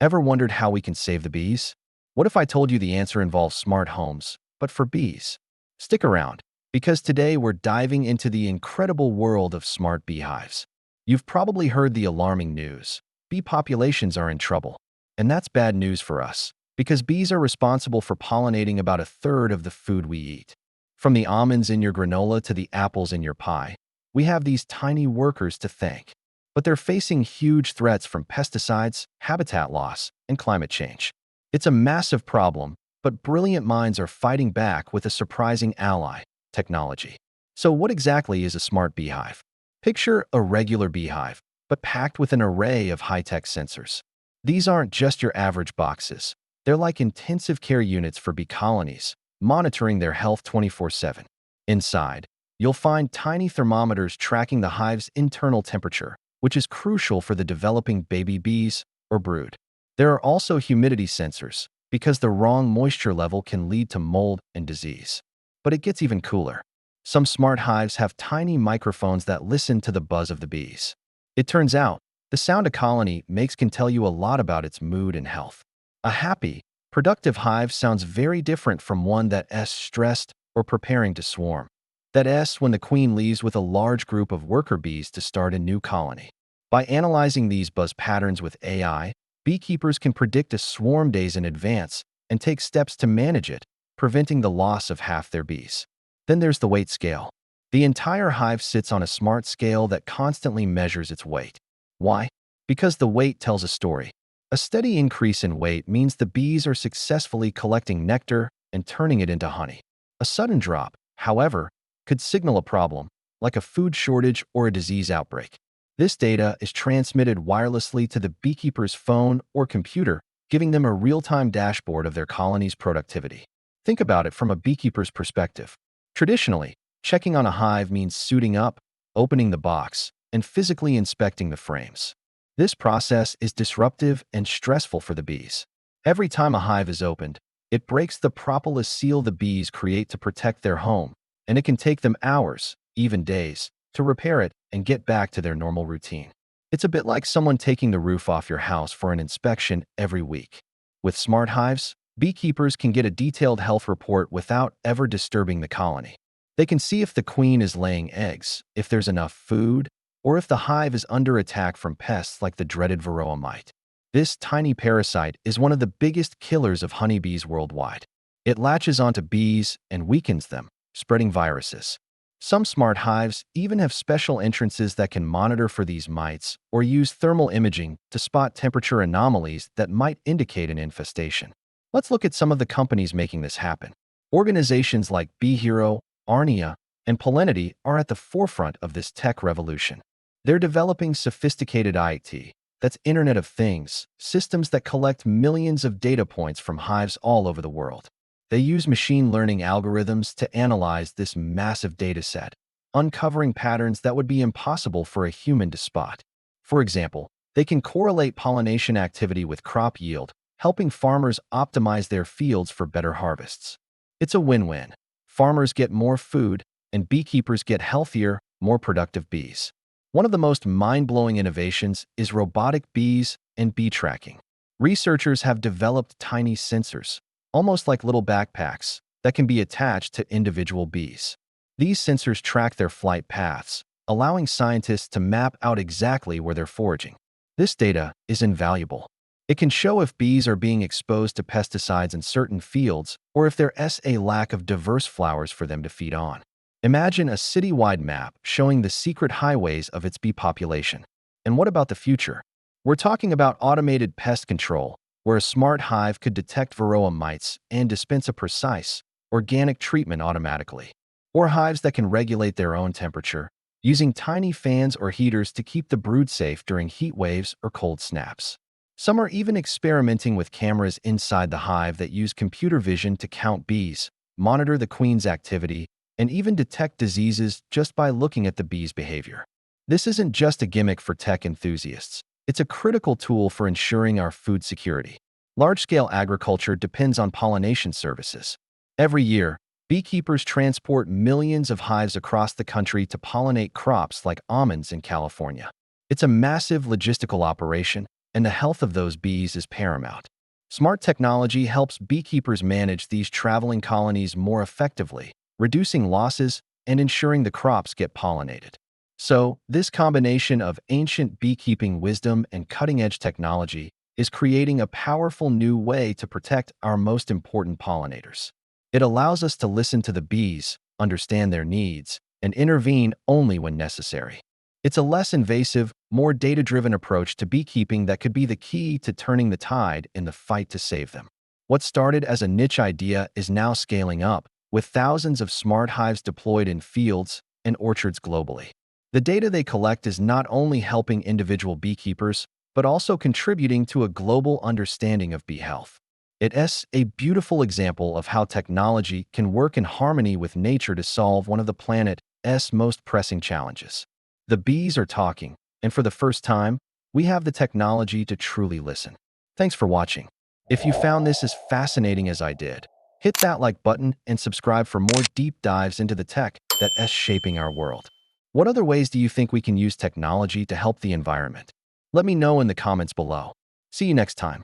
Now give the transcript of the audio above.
Ever wondered how we can save the bees? What if I told you the answer involves smart homes, but for bees? Stick around, because today we're diving into the incredible world of smart beehives. You've probably heard the alarming news. Bee populations are in trouble. And that's bad news for us, because bees are responsible for pollinating about a third of the food we eat. From the almonds in your granola to the apples in your pie, we have these tiny workers to thank. But they're facing huge threats from pesticides, habitat loss, and climate change. It's a massive problem, but brilliant minds are fighting back with a surprising ally: technology. So what exactly is a smart beehive? Picture a regular beehive, but packed with an array of high-tech sensors. These aren't just your average boxes. They're like intensive care units for bee colonies, monitoring their health 24/7. Inside, you'll find tiny thermometers tracking the hive's internal temperature, which is crucial for the developing baby bees or brood. There are also humidity sensors, because the wrong moisture level can lead to mold and disease. But it gets even cooler. Some smart hives have tiny microphones that listen to the buzz of the bees. It turns out, the sound a colony makes can tell you a lot about its mood and health. A happy, productive hive sounds very different from one that's stressed or preparing to swarm. That's when the queen leaves with a large group of worker bees to start a new colony. By analyzing these buzz patterns with AI, beekeepers can predict a swarm days in advance and take steps to manage it, preventing the loss of half their bees. Then there's the weight scale. The entire hive sits on a smart scale that constantly measures its weight. Why? Because the weight tells a story. A steady increase in weight means the bees are successfully collecting nectar and turning it into honey. A sudden drop, however, could signal a problem, like a food shortage or a disease outbreak. This data is transmitted wirelessly to the beekeeper's phone or computer, giving them a real-time dashboard of their colony's productivity. Think about it from a beekeeper's perspective. Traditionally, checking on a hive means suiting up, opening the box, and physically inspecting the frames. This process is disruptive and stressful for the bees. Every time a hive is opened, it breaks the propolis seal the bees create to protect their home, and it can take them hours, even days, to repair it and get back to their normal routine. It's a bit like someone taking the roof off your house for an inspection every week. With smart hives, beekeepers can get a detailed health report without ever disturbing the colony. They can see if the queen is laying eggs, if there's enough food, or if the hive is under attack from pests like the dreaded varroa mite. This tiny parasite is one of the biggest killers of honeybees worldwide. It latches onto bees and weakens them, spreading viruses. Some smart hives even have special entrances that can monitor for these mites or use thermal imaging to spot temperature anomalies that might indicate an infestation. Let's look at some of the companies making this happen. Organizations like BeeHero, Arnia, and Pollinators are at the forefront of this tech revolution. They're developing sophisticated IT, that's Internet of Things, systems that collect millions of data points from hives all over the world. They use machine learning algorithms to analyze this massive dataset, uncovering patterns that would be impossible for a human to spot. For example, they can correlate pollination activity with crop yield, helping farmers optimize their fields for better harvests. It's a win-win. Farmers get more food, and beekeepers get healthier, more productive bees. One of the most mind-blowing innovations is robotic bees and bee tracking. Researchers have developed tiny sensors, almost like little backpacks, that can be attached to individual bees. These sensors track their flight paths, allowing scientists to map out exactly where they're foraging. This data is invaluable. It can show if bees are being exposed to pesticides in certain fields or if there's a lack of diverse flowers for them to feed on. Imagine a citywide map showing the secret highways of its bee population. And what about the future? We're talking about automated pest control, where a smart hive could detect varroa mites and dispense a precise, organic treatment automatically. Or hives that can regulate their own temperature, using tiny fans or heaters to keep the brood safe during heat waves or cold snaps. Some are even experimenting with cameras inside the hive that use computer vision to count bees, monitor the queen's activity, and even detect diseases just by looking at the bees' behavior. This isn't just a gimmick for tech enthusiasts. It's a critical tool for ensuring our food security. Large-scale agriculture depends on pollination services. Every year, beekeepers transport millions of hives across the country to pollinate crops like almonds in California. It's a massive logistical operation, and the health of those bees is paramount. Smart technology helps beekeepers manage these traveling colonies more effectively, reducing losses and ensuring the crops get pollinated. So, this combination of ancient beekeeping wisdom and cutting-edge technology is creating a powerful new way to protect our most important pollinators. It allows us to listen to the bees, understand their needs, and intervene only when necessary. It's a less invasive, more data-driven approach to beekeeping that could be the key to turning the tide in the fight to save them. What started as a niche idea is now scaling up, with thousands of smart hives deployed in fields and orchards globally. The data they collect is not only helping individual beekeepers, but also contributing to a global understanding of bee health. It is a beautiful example of how technology can work in harmony with nature to solve one of the planet's most pressing challenges. The bees are talking, and for the first time, we have the technology to truly listen. Thanks for watching. If you found this as fascinating as I did, hit that like button and subscribe for more deep dives into the tech that is shaping our world. What other ways do you think we can use technology to help the environment? Let me know in the comments below. See you next time.